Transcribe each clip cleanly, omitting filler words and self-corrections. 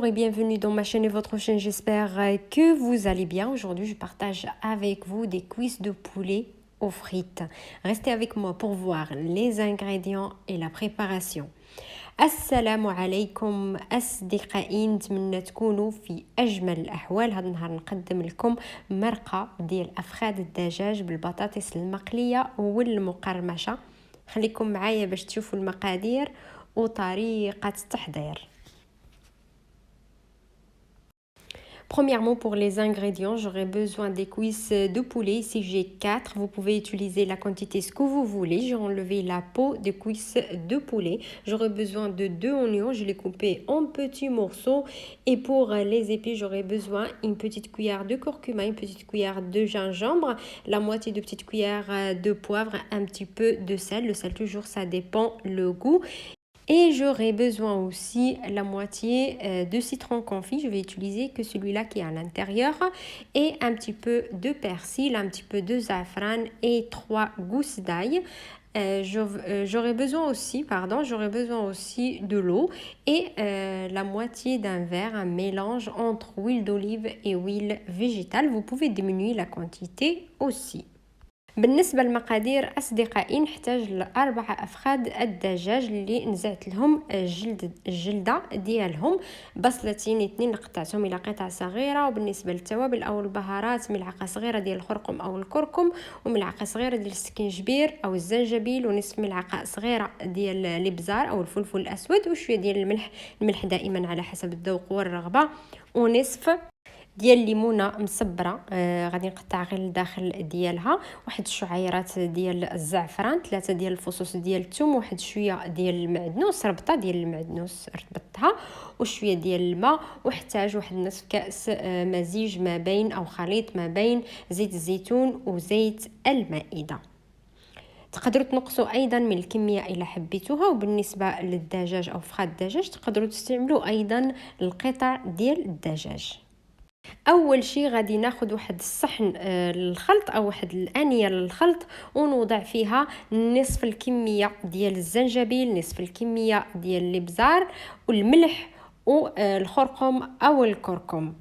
et bienvenue dans ma chaîne et votre chaîne, j'espère que vous allez bien. Aujourd'hui, je partage avec vous des cuisses de poulet aux frites. Restez avec moi pour voir les ingrédients et la préparation. السلام عليكم أصدقائي، نتمنى تكونوا في أجمل الأحوال. هذا النهار نقدم لكم مرقة ديال أفخاذ الدجاج بالبطاطس المقلية والمقرمشة. خليكم معايا باش تشوفوا المقادير وطريقة التحضير. Premièrement, pour les ingrédients, j'aurai besoin des cuisses de poulet. Ici, j'ai 4. Vous pouvez utiliser la quantité ce que vous voulez. J'ai enlevé la peau des cuisses de poulet. J'aurai besoin de 2 oignons. Je les coupé en petits morceaux. Et pour les épices, j'aurai besoin une petite cuillère de curcuma, une petite cuillère de gingembre, la moitié de petite cuillère de poivre, un petit peu de sel. Le sel, toujours, ça dépend le goût. Et j'aurai besoin aussi la moitié de citron confit. Je vais utiliser que celui-là qui est à l'intérieur. Et un petit peu de persil, un petit peu de safran et 3 gousses d'ail. J'aurai besoin aussi de l'eau et la moitié d'un verre, un mélange entre huile d'olive et huile végétale. Vous pouvez diminuer la quantité aussi. بالنسبة للمقادير أصدقائي، نحتاج ل4 أفخاذ الدجاج اللي نزعت لهم الجلدة ديالهم، بصلتين 2 قطعتهم إلى قطع صغيرة. وبالنسبة للتوابل أو البهارات، ملعقة صغيرة ديال الخرقم أو الكركم، وملعقة صغيرة ديال السكنجبير أو الزنجبيل، ونصف ملعقة صغيرة ديال الإبزار أو الفلفل الأسود، وشوية ديال الملح دائما على حسب الذوق والرغبة، ونصف ديال الليمونه مصبره غادي نقطع غير الداخل ديالها، واحد الشعيرات ديال الزعفران، 3 ديال الفصوص ديال الثوم، واحد شويه ديال المعدنوس، ربطه ديال المعدنوس ربطتها، وشويه ديال الماء. واحتاج واحد نصف كاس مزيج ما بين او خليط ما بين زيت الزيتون وزيت المائده. تقدروا تنقصوا ايضا من الكميه الا حبيتوها. وبالنسبه للدجاج او فخاد الدجاج تقدروا تستعملوا ايضا القطع ديال الدجاج. اول شيء غادي ناخذ واحد الصحن للخلط او واحد الانيه للخلط، ونوضع فيها نصف الكميه ديال الزنجبيل، نصف الكميه ديال الابزار والملح والخرقم او الكركم.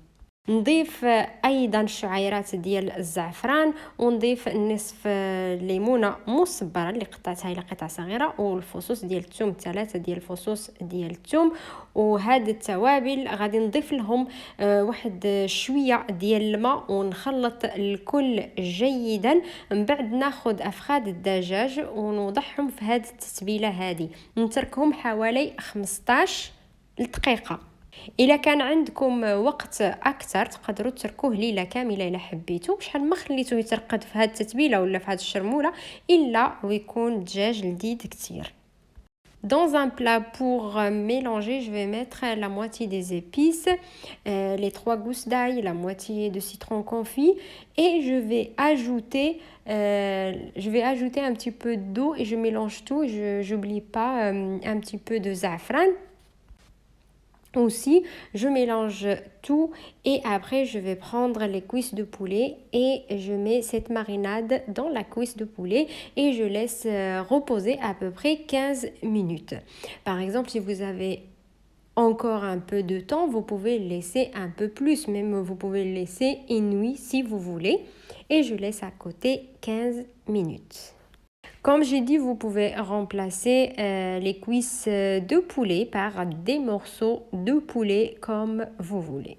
نضيف ايضا شعيرات ديال الزعفران، ونضيف نصف ليمونه مصبره اللي قطعتها الى قطع صغيره، والفصوص ديال الثوم، 3 ديال الفصوص ديال الثوم. وهاد التوابل غادي نضيف لهم واحد شويه ديال الماء، ونخلط الكل جيدا. من بعد ناخذ افخاذ الدجاج ونوضعهم في هاد التتبيله هذه، نتركهم حوالي 15 دقيقه. الا كان عندكم وقت اكثر تقدروا تتركوه ليله كامله الا حبيتوا، شحال ما خليتوه يترقد في هذه التتبيله ولا في هذه الشرموله الا ويكون الدجاج لذيذ كتير. Dans un plat pour mélanger, je vais mettre la moitié des épices, les 3 gousses d'ail, la moitié de citron confit, et je vais ajouter un petit peu d'eau et je mélange tout. Je n'oublie pas un petit peu de safran. Aussi, je mélange tout et après je vais prendre les cuisses de poulet et je mets cette marinade dans la cuisse de poulet et je laisse reposer à peu près 15 minutes. Par exemple, si vous avez encore un peu de temps, vous pouvez le laisser un peu plus, même vous pouvez le laisser une nuit si vous voulez. Et je laisse à côté 15 minutes. Comme j'ai dit, vous pouvez remplacer les cuisses de poulet par des morceaux de poulet comme vous voulez.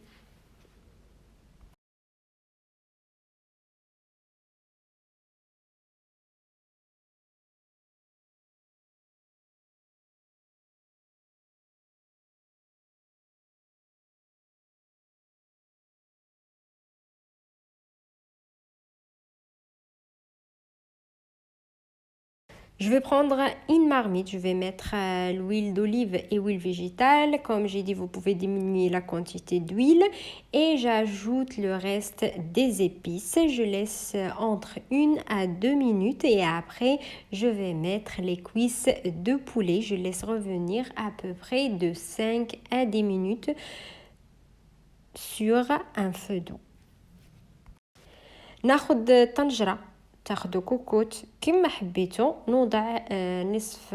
Je vais prendre une marmite, je vais mettre l'huile d'olive et l'huile végétale. Comme j'ai dit, vous pouvez diminuer la quantité d'huile et j'ajoute le reste des épices. Je laisse entre 1 à 2 minutes et après, je vais mettre les cuisses de poulet. Je laisse revenir à peu près de 5 à 10 minutes sur un feu doux. ناخد طنجرة تاخدوا كوكوت كما حبيتوا. نوضع نصف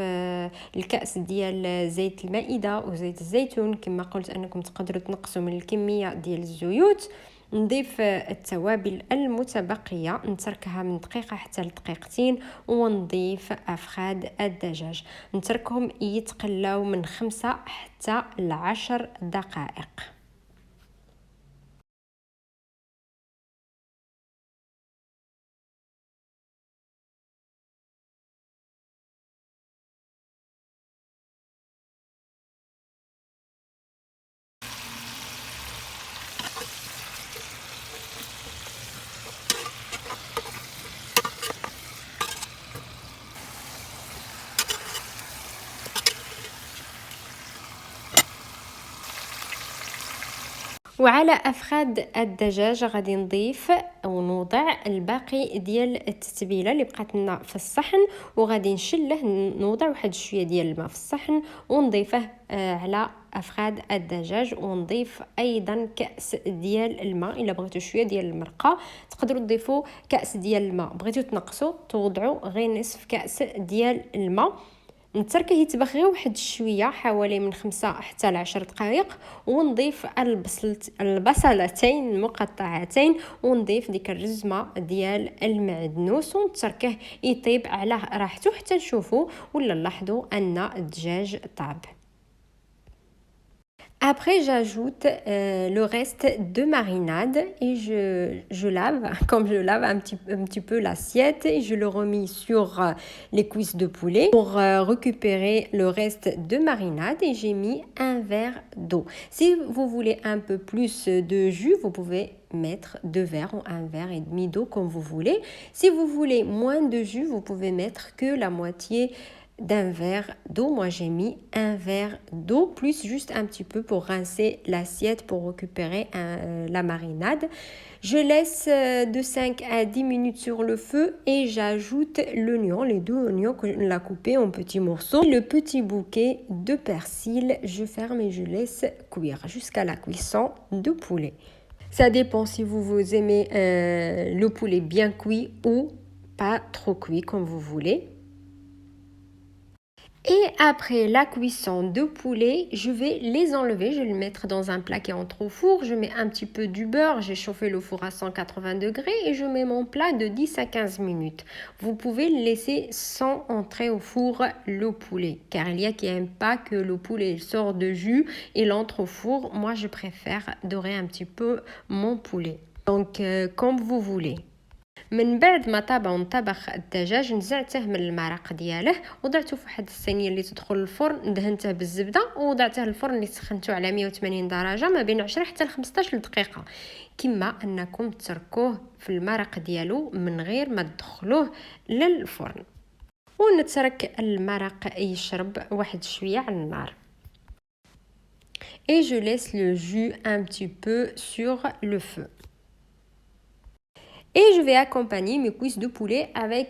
الكأس ديال زيت المائدة وزيت الزيتون. كما قلت انكم تقدروا تنقصوا من الكمية ديال الزيوت. نضيف التوابل المتبقية، نتركها من دقيقة حتى لدقيقتين، ونضيف أفخاد الدجاج، نتركهم يتقلاو من 5 حتى ل10 دقائق. وعلى أفخاد الدجاج غادي نضيف أو نوضع الباقي ديال التتبيله اللي بقات لنا في الصحن، وغادي نشله. نوضع واحد شويه ديال الماء في الصحن ونضيفه على أفخاد الدجاج، ونضيف ايضا كأس ديال الماء. الا بغيتوا شويه ديال المرقه تقدروا تضيفوا كأس ديال الماء، بغيتوا تنقصوا توضعوا غير نصف كأس ديال الماء. نتركه يتبخ غير واحد شويه، حوالي من 5 حتى ل10 دقائق، ونضيف البصلتين المقطعتين، ونضيف ديك الرزمه ديال المعدنوس، ونتركه يطيب على راحته حتى نشوفوا ولا نلاحظوا ان الدجاج طاب. Après, j'ajoute le reste de marinade et je lave, comme je lave un petit peu l'assiette, et je le remis sur les cuisses de poulet pour récupérer le reste de marinade, et j'ai mis un verre d'eau. Si vous voulez un peu plus de jus, vous pouvez mettre 2 verres ou 1 verre et demi d'eau comme vous voulez. Si vous voulez moins de jus, vous pouvez mettre que la moitié d'un verre d'eau. Moi j'ai mis 1 verre d'eau plus juste un petit peu pour rincer l'assiette, pour récupérer la marinade. Je laisse de 5 à 10 minutes sur le feu et j'ajoute l'oignon, les 2 oignons que je l'ai coupés en petits morceaux, le petit bouquet de persil. Je ferme et je laisse cuire jusqu'à la cuisson de poulet. Ça dépend si vous aimez le poulet bien cuit ou pas trop cuit, comme vous voulez. Et après la cuisson de poulet, je vais les enlever. Je vais les mettre dans un plat qui entre au four. Je mets un petit peu du beurre. J'ai chauffé le four à 180 degrés et je mets mon plat de 10 à 15 minutes. Vous pouvez laisser sans entrer au four le poulet, car il y a qui n'aiment pas que le poulet sort de jus et entre au four. Moi, je préfère dorer un petit peu mon poulet. Donc, comme vous voulez. من بعد ما طاب ونطبخ الدجاج، نزعته من المرق دياله وضعته في واحد الصينيه اللي تدخل الفرن، دهنته بالزبده ووضعته الفرن اللي سخنته على 180 درجه ما بين 10 حتى ل 15 دقيقه، كما انكم تركوه في المرق ديالو من غير ما تدخلوه للفرن، ونترك المرق يشرب واحد شويه على النار. Et je laisse le jus un petit peu sur le feu. Et je vais accompagner mes cuisses de poulet avec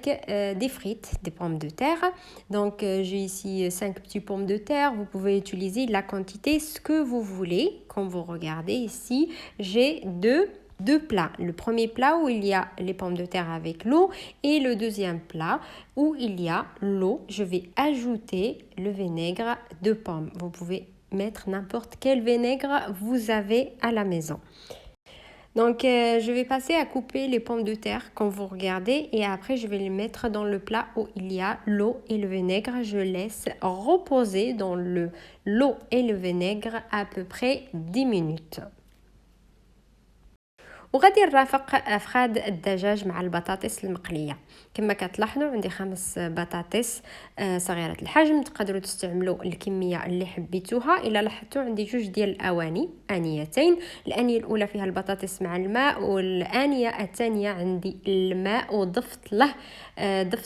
des frites, des pommes de terre. Donc j'ai ici 5 petits pommes de terre. Vous pouvez utiliser la quantité ce que vous voulez. Comme vous regardez ici, j'ai deux plats. Le premier plat où il y a les pommes de terre avec l'eau, et le deuxième plat où il y a l'eau. Je vais ajouter le vinaigre de pomme. Vous pouvez mettre n'importe quel vinaigre vous avez à la maison. Donc, je vais passer à couper les pommes de terre comme vous regardez, et après je vais les mettre dans le plat où il y a l'eau et le vinaigre. Je laisse reposer dans l'eau et le vinaigre à peu près 10 minutes. وغادي نرافق افخاد الدجاج مع البطاطس المقليه. كما كتلاحظوا عندي 5 بطاطس صغيره الحجم. تقدروا تستعملوا الكميه اللي حبيتوها. الا لاحظتوا عندي 2 ديال الاواني، انيتين. الانيه الاولى فيها البطاطس مع الماء، والانيه الثانيه عندي الماء وضفت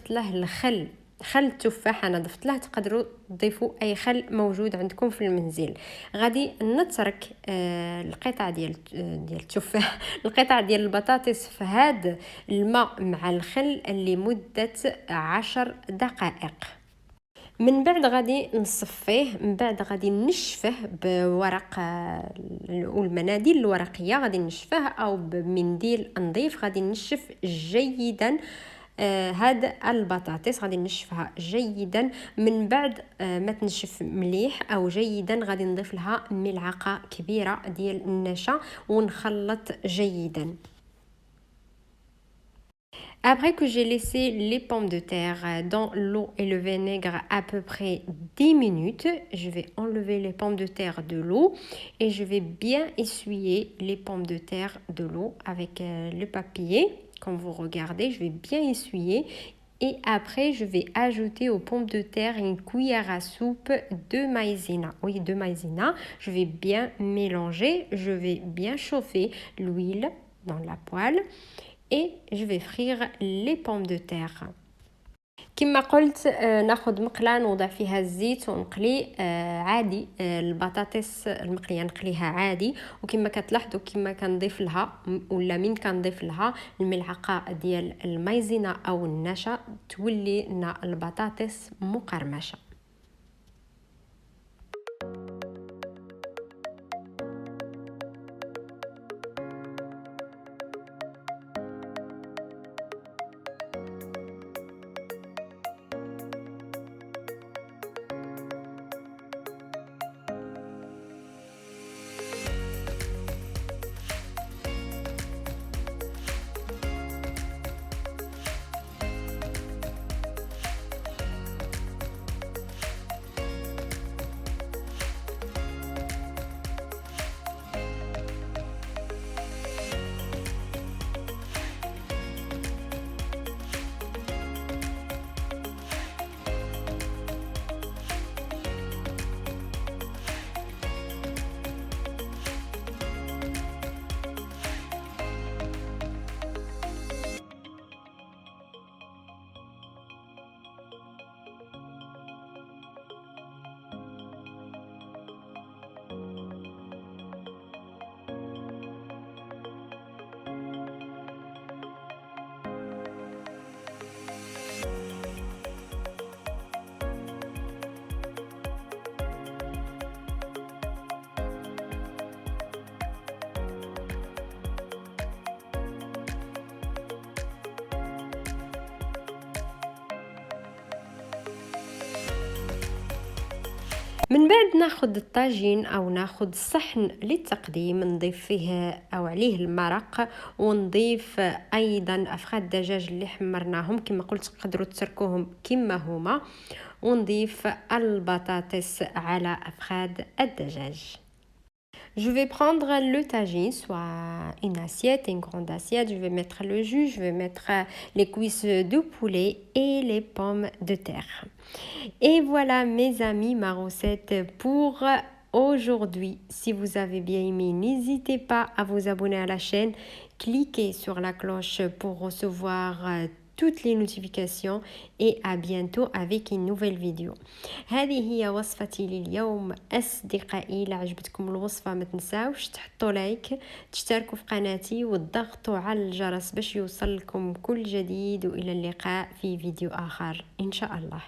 له الخل، خل التفاح انا ضفت له. تقدروا تضيفوا اي خل موجود عندكم في المنزل. غادي نترك القطع ديال التفاح القطع ديال البطاطس في هذا الماء مع الخل لمده 10 دقائق. من بعد غادي نصفيه، من بعد غادي نشفه بورق والمناديل الورقيه، غادي نشفه او بمنديل نظيف. غادي نشف جيدا هاد البطاطس غادي نشفها جيدا. من بعد ما تنشف مليح او جيدا غادي نضيف لها ملعقه كبيره ديال النشا ونخلط جيدا. Après que j'ai laissé les pommes de terre dans l'eau et le vinaigre à peu près 10 minutes, je vais enlever les pommes de terre de l'eau et je vais bien essuyer les pommes de terre de l'eau avec le papier. Comme vous regardez, je vais bien essuyer. Et après, je vais ajouter aux pommes de terre une cuillère à soupe de maïzena. Oui, de maïzena. Je vais bien mélanger. Je vais bien chauffer l'huile dans la poêle. Et je vais frire les pommes de terre. كما قلت ناخذ مقله نوضع فيها الزيت ونقلي عادي البطاطس المقليه نقليها عادي. وكما كتلاحظوا كما كنضيف لها ولا من كنضيف لها الملعقه ديال المايزينا او النشا تولي لنا البطاطس مقرمشه. من بعد ناخذ الطاجين او ناخذ صحن للتقديم نضيف فيه او عليه المرق ونضيف ايضا افخاذ الدجاج اللي حمرناهم كما قلت تقدروا تتركوهم كما هما ونضيف البطاطس على افخاذ الدجاج. Je vais prendre le tagine, soit une assiette, une grande assiette. Je vais mettre le jus, je vais mettre les cuisses de poulet et les pommes de terre. Et voilà mes amis, ma recette pour aujourd'hui. Si vous avez bien aimé, n'hésitez pas à vous abonner à la chaîne. Cliquez sur la cloche pour recevoir toutes les notifications et à bientôt avec une nouvelle vidéo. هذه هي وصفتي لليوم أصدقائي. إذا عجبتكم الوصفة ما تنساوش تحطوا لايك تشتركوا في قناتي وتضغطوا على الجرس باش يوصل لكم كل جديد وإلى اللقاء في فيديو آخر إن شاء الله.